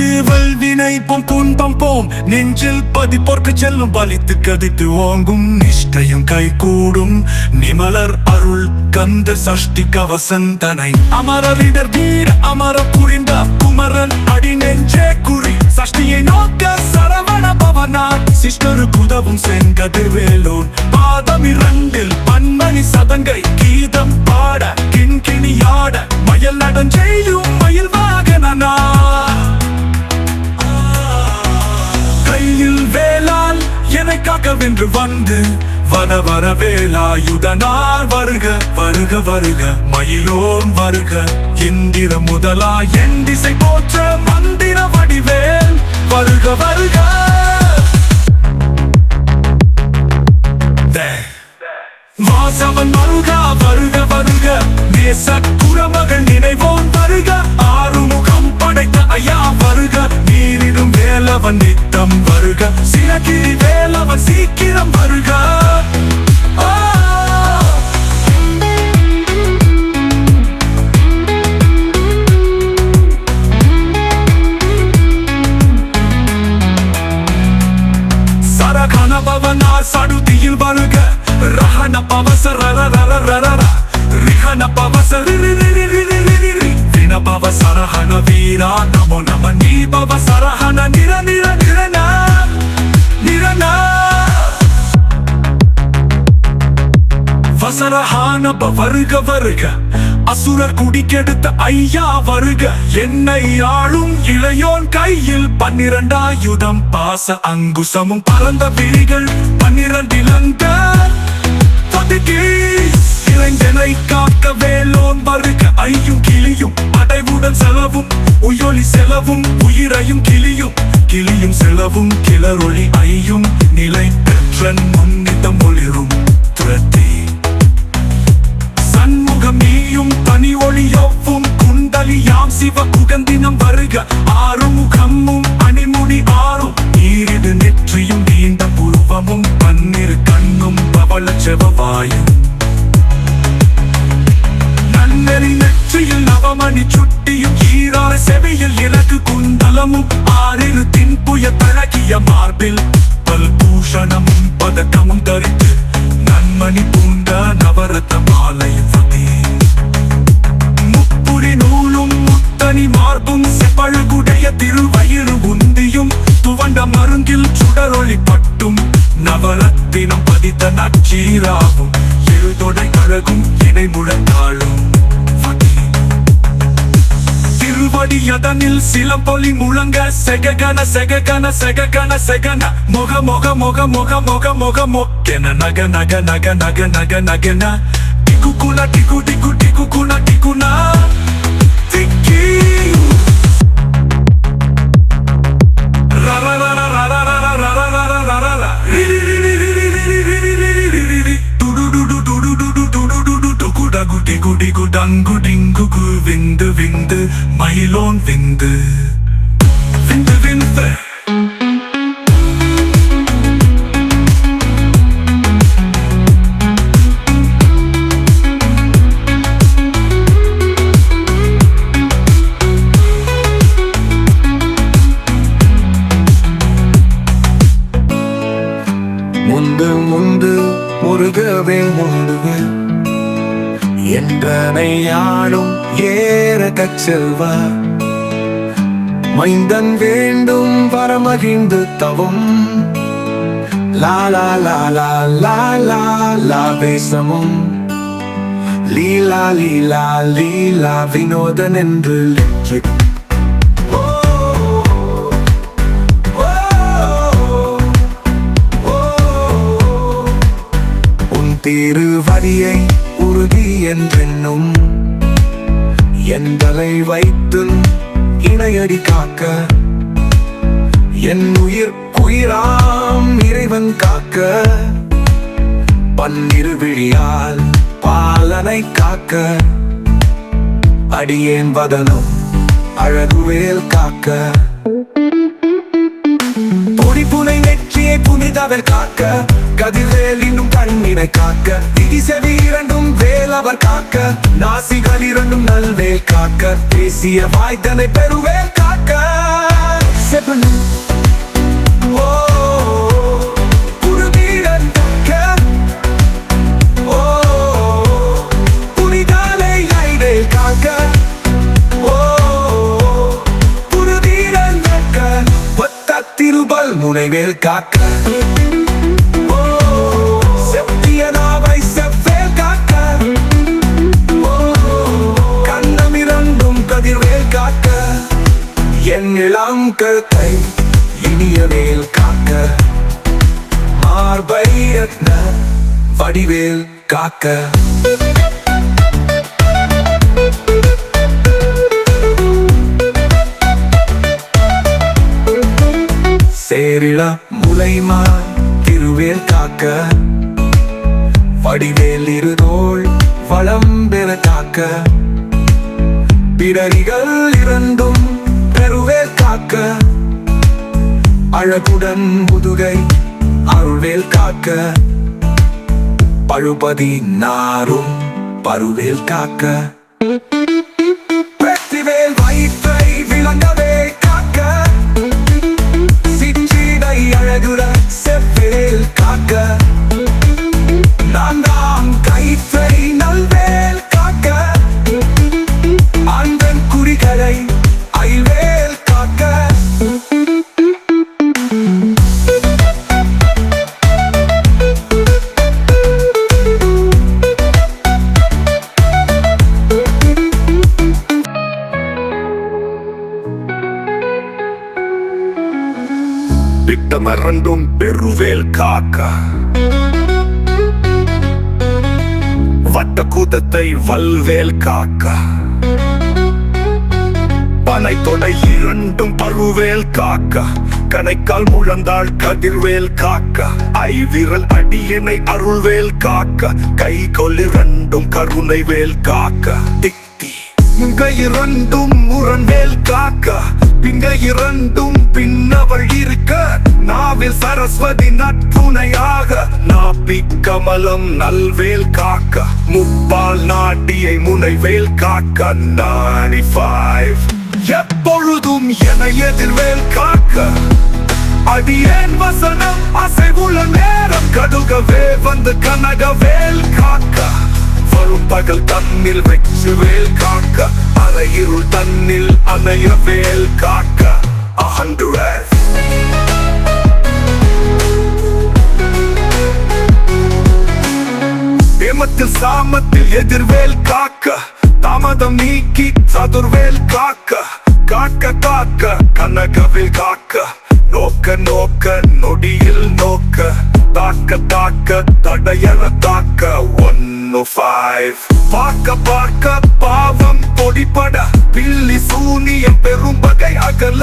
விளக்கு வல்வினை துன்பம் போம் நெஞ்சில் பதிப்போர்க்கு செல்லும் பலித்து கதித்து ஓங்கும் நிஷ்டையும் கை கூடும் நிமலர் அருள் கந்த சஷ்டி கவசந்தனை அமரரிடர் வீர அமர புரிந்த குமரன் அடி நெஞ்சே குறி சஷ்டியை நோக்க சரவண பவனா சிஷ்டரு குதவும் செங்கதிர்வேலோன் பாதம் இரண்டில் பன்மணி சதங்கை கீதம் பாட கிண்கிணியாட மயில் நடஞ்செய்யும் மயில் வாகனனா கையில் வேளால் என்னை காக்கவென்று வந்து வர வர வேலாயுதனார் வருக வருக வருக மயிலோன் வருக இந்திர முதலா என் திசை போற்ற மந்திர வடிவேல் வருக வருக வாசவன் வருக வருக வருக நேச குரமகள் நினைவோன் வருக ஆறுமுகம் படைத்த ஐயா வருக நீரிடும் வேலவன் நித்தம் வருக சிறகிரி வேலவன் சீக்கிரம் வருக சரகண பவனா சடுதியில் வருக ரஹன பவச ரர ரர ரர ரிஹன பவச ரின பவச ரஹன வீரா நமோ நம நீ பவச ரஹன நிர நிர நிரனா நிரனா வசரஹான வருக வருக அசுரர் குடிக்கெடுத்த ஐயா வருக என்னை ஆளும் இளையோன் கையில் 12 ஆயுதம் பாச அங்குசமும் பரந்த விழிகள் 12 இளங்க இளைஞனை காக்க வேலோன் வருக ஐயும் கிளியும் அடைவுடன் செலவும் உயொலி செலவும் உயிரையும் கிளியும் கிளியும் செலவும் கிளரொளி ஐயும் நிலை பெற்றன் முன்னிதம் ஒளிரும் துரத்தி சண்முகம் நீயும் தனி ஒளியவும் குண்டலியாம் சிவ குகந்தினம் வருக ஆறுமுகமும் அணிமுடி ஆறும் நீரிடு நெற்றியும் நீண்ட புருவமும் பன்னிரு கண்ணும் பவள செவ்வாயும் நன்னெறி நெற்றியில் நவமணி சுட்டியும் ஈரார செவியில் இலக்கு குண்டலமும் ஆறிரு தின்புய தழகிய மார்பில் பல்பூஷணமும் பதக்கமும் தரித்து நன்மணி பூண்ட நவரத்த மாலையும் முப்புரி நூலும் முத்தனி மார்பும் செப்பழகுடைய திருவயிறு உந்தியும் துவண்ட மருங்கில் சுடரொளி பட்டும் நவரத்தினம் பதித்த நச்சீராவும் எழுதொடை கழகும் இணை முழங்காலும் திருவடியதனில் சிலம்பொலி முழங்க செககன செககன செககன செகன மொக மொக மொக மொக மொக மொக மொக்கென நக நக நக நக நக நகன டிகுகுன டிகு டிகு டிகுகுன டிகுன டிக்கி குடிகு டங்கு டிங்குகு விந்து விந்து மயிலோன் விந்து விந்து விந்து முந்து முந்து முருகவே முந்துவே என்றனையாடும் ஏறகச் செல்வா மைந்தன் வேண்டும் வரமகிழ்ந்து தவும் லாலா லாலா லாலா லாவேசமும் லீலா லீலா லீலா வினோதன் என்று உன் திருவடியை உறுதி என்றென்னும் எந்தலை வைத்து இணையடி காக்க என் உயிர் குயிராம் இறைவன் காக்க பன்னிரு விழியால் பாலனை காக்க அடியேன் வதனம் அழகுவேல் காக்க பொடிப்புனை நெற்றிய அடியை புனிதவர் காக்க, கதிர்வேல் இன்னும் கண்ணினை காக்க, திதி செவி இரண்டும் வேல் அவர் காக்க, நாசிகள் இரண்டும் நல்வேல் காக்க, பேசிய வாய்தனை பெருவேல் காக்க. செப்பனு ஓ புதுவீரன் காக்க, ஓ புனிதாலை ஐவேல் காக்க, ஓ புதுவீரன் காக்க, வத்த திருபல் முனைவேல் காக்க, ஓ செப்பியனாவை செவ்வேல் காக்க, ஓ கண்ணமிரண்டும் கதிர்வேல் காக்க, என் இளம் கருத்தை இனியவேல் காக்க, மார்பை ரத்ன வடிவேல் காக்க. சேரிள முலைமான் திருவேல் காக்க, வடிவேல் இருதோள் வளம் பெற காக்க, பிடரிகள் இரண்டும் பெருவேல் காக்க, அழகுடன் முதுகை அருள்வேல் காக்க, பழுபதி நாரும் பருவேல் காக்க, வெற்றிவேல் வயிற்றை விளங்கவே காக்க, சிற்றிடை அழகுற செவ்வேல் காக்க, நான்காம் கயிற்றை நல்வேல் காக்க, அந்தன் குறிகளை ஐவேல் காக்க. திட்டமரண்டும் பெருவேல் காக்க, வட்ட கூட்டத்தை வல்வேல் காக்க, பனை தொடை இரண்டும் பருவேல் காக்க, கணைக்கால் முழந்தாள் கதிர்வேல் காக்க, ஐவிரல் அடியினை அருள்வேல் காக்க, கை கொலிரண்டும் கருணை வேல் காக்க, திக்தி கை இரண்டும் முரண்வேல் காக்க, பிங்க இரண்டும் பின்னவள் இருக்க, நாவில் சரஸ்வதி நட்புணையாக, நாப்பி கமலம் நல்வேல் காக்க, முப்பால் நாட்டியை முனைவேல் காக்க, 95 எப்பொழுதும் என எதிர்வேல் காக்க, அடியேன் வசனம் அசைவுள்ள நேரம் கடுகவே வந்து கனகவேல் காக்க, வரும் பகல் தன்னில் வெச்சு வேல் காக்க, அரையிருள் தன்னில் அணைய வேல் காக்க. 100 ஏமத்தில் சாமத்தில் எதிர்வேல் காக்க, தாமதம் நீக்கி சதுர்வேல் காக்க, காக்க காக்க கனகவேல் காக்க, நோக்க நோக்க நொடியில் நோக்க, தாக்க தாக்க தடையற தாக்க. 105 பார்க்க பார்க்க பாவம் பொடிப்பட, பில்லி சூனியம் பெரும் வகை அகல,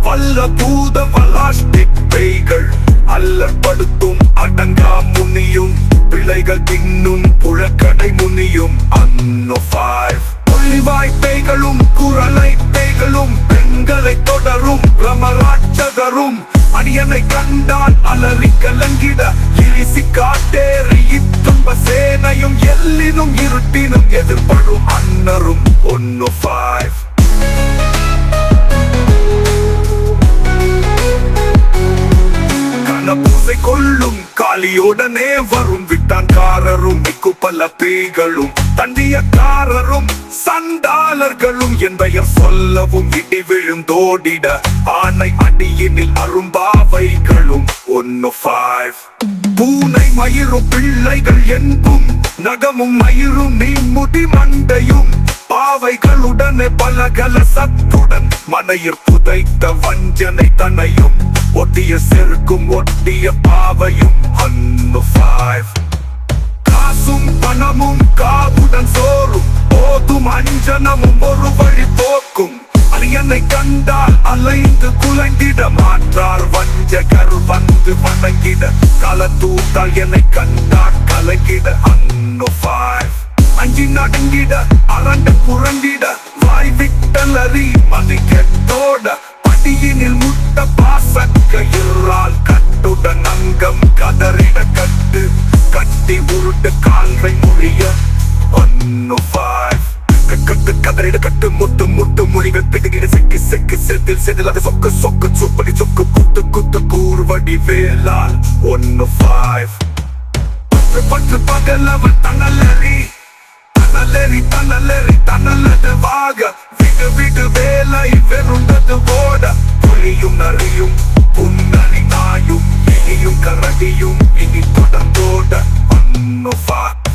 வல்ல பூத வலாஷ்டிக் பேய்கள் அல்லற்படுத்தும் அடங்கா முனியும், பிள்ளைகள் தின்னும் புழக்கடை முனியும். 105 ஒளிவாய் பேய்களும் குரலை பேய்களும், பெண்களை தொடரும் பிரமராட்சகரும், அடியனை கண்டால் அலறி கலங்கிட, இரிசி காட்டேறி இத்துன்ப சேனையும், எல்லினும் இருட்டினும் எதிர்படும் அன்னரும். 105 கனபூசை கொள்ளும் காளியோடனே வரும், விட்டான்காரரும் மிக்கு பல பேய்களும், தண்டியக்காரரும் சண்டாளர்களும், என் பெயர் சொல்லவும் இடி விழுந்தோடிட, ஆனை அடியினில் அரும்பாவைகளும். 105 பூனை மயிரும் பிள்ளைகள் என்பும், நகமும் மயிரும் நீ முடி மண்டையும், பாவைகளுடனே பலகல சத்துடன், மனையில் புதைத்த வஞ்சனை தனையும், ஒட்டிய செருக்கும் ஒட்டிய பாவையும். 105 காசும் பணமும் காவுடன் சோறும், போதும் அஞ்சனமும் ஒரு வழி போக்கும், அரியனை கண்டால் அலைந்து குலைந்திட, மாற்றார் வஞ்சகர் வந்து வணங்கிட, களத்தூத்தால் என்னை கண்டால் கலங்கிட. 105 அஞ்சி நடுங்கிட, அரண்ட புரண்டிட, வாய் விட்டலறி மதிக்கத்தோட, படியினில் முட்ட பாச கயிறால் கட்ட கட்டுடன் அங்கம் கதறிட கட்டு கட்டி உருட்டு கால்வை மொழிய 105 கட்டு கதறிட கட்டு முட்டு முட்டு மொழிகள் பிடுகிட செக்கு செக்கு செதில் செதில் அது சொக்கு சொக்கு சுப்படி சொக்கு குத்து குத்து கூர்வடி வேளால் 105 பற்று பகலவன் தன்னலறி தன்னலறி தன்னலறி தன்னலதவாக விடு விடு வேலை வெறுண்டது ஓட புலியும் நரியும் புன்னணி நாயும் இனியும் கரடியும் இனி தொடர்ந்தோட 105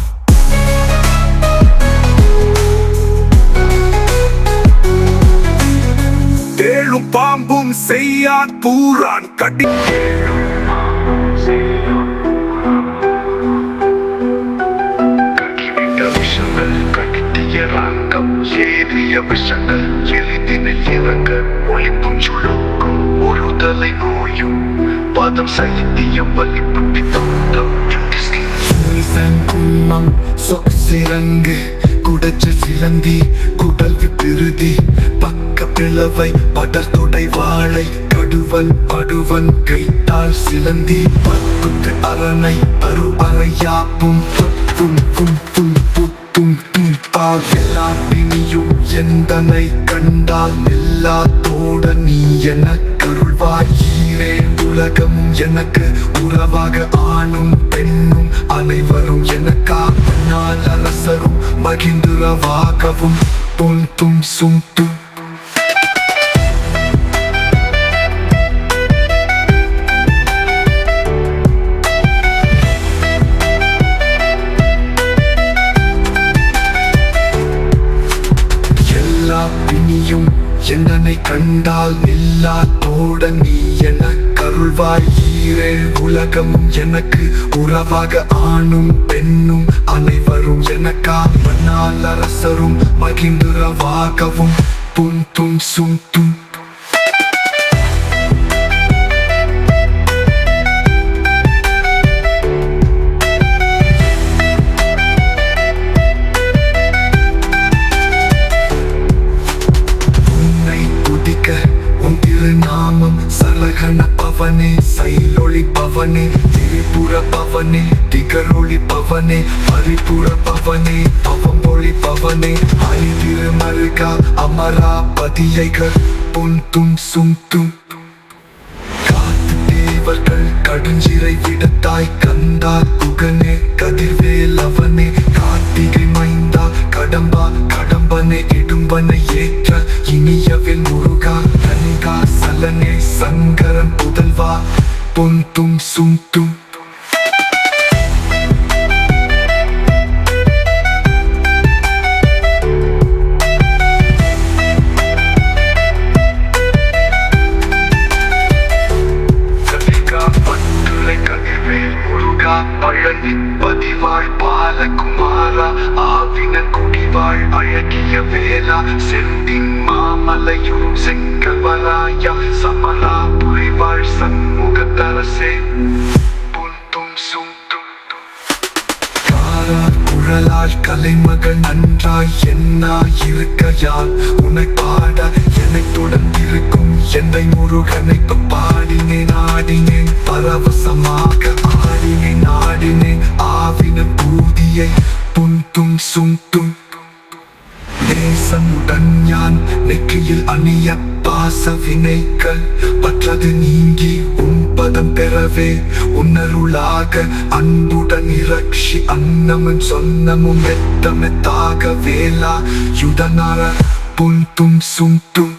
தேளும் பாம்பும் செய்யான் பூரான் கடி விஷங்கள் எளிதினில் இறங்க ஒளிப்பும் சுழுக்கும் ஒரு தலை நோயும் பதம் சைத்தியம் வலிப்புட்டி தோட்டம் கும்மம் சொற்சிறங்கு குடச்ச சிலந்தி குடல் விருதி பக்க பிளவை படர் தொடை வாழை கடுவன் படுவன் கைத்தால் சிலந்தி பத்துக்கு அரணை அரு அறையாப்பும் தும் தும் தும் தும் எல்லா பிணியும் எந்தனை கண்டால் எல்லாத்தோட நீ எனக்கருள்வாயீரே உலகமும் எனக்கு உறவாக ஆணும் பெண்ணும் அனைவரும் எனக்கா நாள் அரசரும் மகிந்துரவாகவும் தும் தும் சும் தும் பிணியும் என்னை கண்டால் நில்லாத்தோட நீ எனக்கருள்வாயீரே உலகமும் எனக்கு உறவாக ஆணும் பெண்ணும் அனைவரும் எனக்கா மன்னால் அரசரும் மகிந்துரவாகவும் புன் தும் சும் தும் நாமம் சலகன பவனே சைலொளி பவனே திரிபுர பவனே திகரொளி பவனே பரிபுர பவனே பவம்பொழி பவனே ஹரி திருமருகா அமராபதியைகள் புன் தும் சும் தும் காத்து தேவர்கள் கடுஞ்சிறை விடத்தாய் கந்தா குகனே கதிர்வேல் அவனே கார்த்திகை மைந்தா கடம்பா கடம்பனை இடும்பனை ஏற்ற இனியவில் முருகா தனிகா சலனே சங்கரன் புதல்வா பொன் தும் சும் தும் பழனி பதிவாழ் பாலகுமாரா ஆவின குடிவாழ் அழகிய வேளா செந்தின் மாமலையும் செங்கல்வராயா சமரா புரிவாழ் சண்முகத்தரசே புன் தும் சும் தும் காரார் குழலால் கலைமகள் நன்றாய் என்னா இருக்கையால் உன்னை பாட என்னை தொடர்ந்திருக்கும் என்னை முருகனை பாடினேன் ஆடினேன் பரவசமாக ஆடினேன் ஆடினேன் ஆவின பூதியை புன் தும் சும் தும் நேசமுடன் ஞான் நெற்றியில் அணிய பாச வினைகள் பற்றது நீங்கி உன் பதம் பெறவே உன்னருளாக அன்புடன் இரட்சி அன்னமும் சொன்னமும் மெத்த மெத்தாக வேளா யுதனர புன் தும் சும் தும்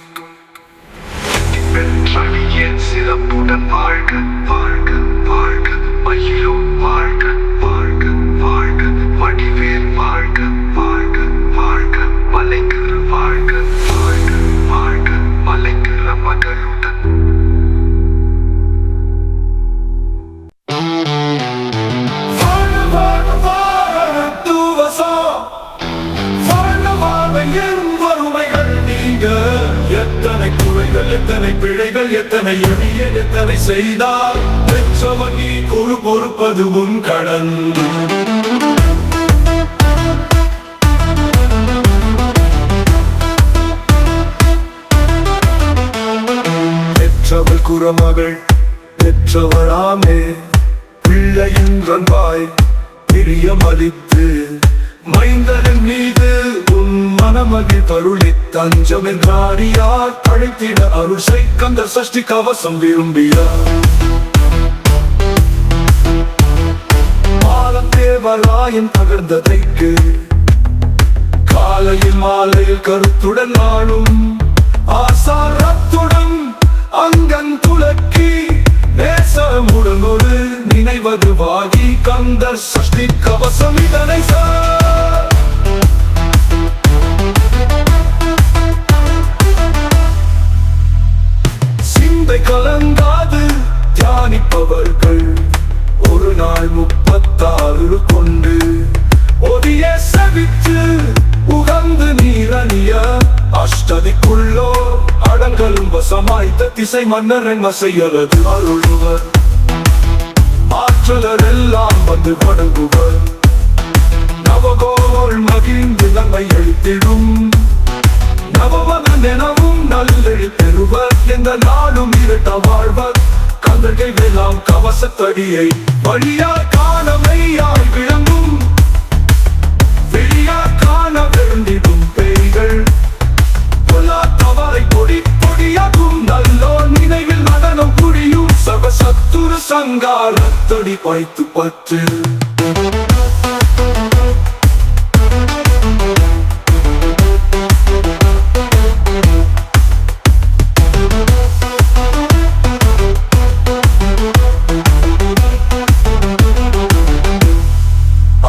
பெற்றடியேன் சிறப்புடன் வாழ்க வாழ்க வாழ்க மயிலும் வாழ்க வாழ்க வாழ்க வடிவேல் வாழ்க வாழ்க வாழ்க மலைக்கிற வாழ்க வாழ்க வாழ்க மலைக்கிற மகளுடன் வாழ வாழ வாழ துவசம் வாழ வாழ என் வறுமைகள் நீங்க எத்தனை குறைகள் எத்தனை பிழைகள் எத்தனை எளிய எத்தனை செய்தால் பெற்றவன் நீ குழு பொறுப்பது உன் கடன் பெற்றவள் குறமகள் பெற்றவராமே பிள்ளையின் ரன்பாய் பிரியமளித்து மைந்தரின் மீது உன் மனமகி தருளி தஞ்சம் என்றாரியார் அழைத்திட அருசை கந்த சஷ்டி கவசம் விரும்பிய தேவராயன் தகர்ந்ததைக்கு காலையில் மாலையில் கருத்துடன் நாளும் ஆசாரத்துடன் அங்கன் துலக்கி நேசமுடன் ஒரு நினைவதுவாகி கந்த சஷ்டி கவசம் இதனை சிந்தை கலங்காது தியானிப்பவர்கள் ஒரு நாள் 36 கொண்டு ஒதிய செவித்து உகந்து நீரணிய அஷ்டதிக்குள்ளோ அடங்கலும் வசமாய்த்த திசை மன்னரன் வசையலது அருள்வர் ஆற்றலர் எல்லாம் வந்து வணங்குவர் நவகோள் மகிழ்ந்து நம்மை எழுத்திடும் நவமகன் எனவும் நல்லெழுத்தெருவர் எந்த நாளும் இருட்ட வாழ்வர் கந்தகை வேளாம் கவசத்தடியை வழியாய் காண மெய்யாய் விளங்கும் வெளியாய் காண விருந்திடும் பேய்கள் தவறை பொடி பொடியாகும் நல்லோர் நினைவில் நடனம் புரியும் சர்வசத்துரு சங்காரத்தடி பைத்து பற்று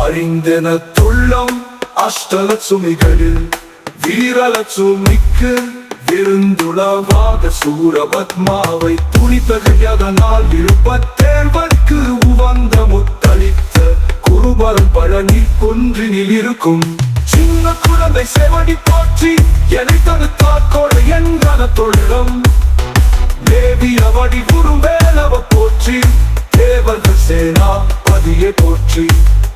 அறிந்தென துள்ளம் அஷ்டலட்சுமிகளில் வீரலட்சுமிக்கு விருந்துளவாக சூரபத்மாவை துணித்தகையதனால் விருப்பத்தேர்வர்க்கு உவந்த முத்தளித்த குருபரம் பழனி குன்றினில் இருக்கும் சின்ன குழந்தை செவடி போற்றி எனை தடுத்தார் கொடை என்கிற தொழிலம் தேவிய வடி குருவேலவ போற்றி தேவர்கள் சேனா பதியை போற்றி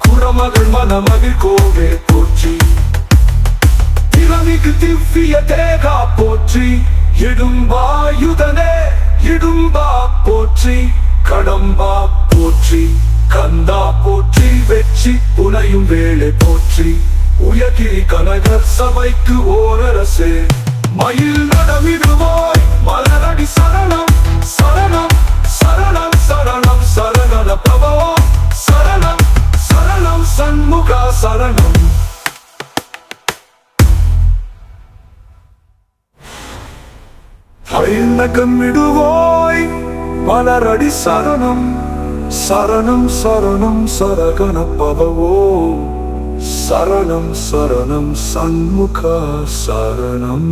குரமகள் மனமகிழ் கோவே போற்றி திறமிகு திவ்விய தேகா போற்றி இடும்பாயுதனே இடும்பா போற்றி கடம்பா போற்றி கந்தா போற்றி வெற்றி புனையும் வேளை போற்றி உயர்கிரி கனகர் சபைக்கு ஓரரசே மயில் நடமிடுவாய் மலரடி சரணம் சரணம் சரணம் சரணம் சரண பிரபவோ சரணம் சரணம் சண்முகா சரணம் நகமிடுவாய் மலரடி சரணம் சரணம் சரணம் சரகண பவவோ சரணம் சரணம் சண்முகா சரணம்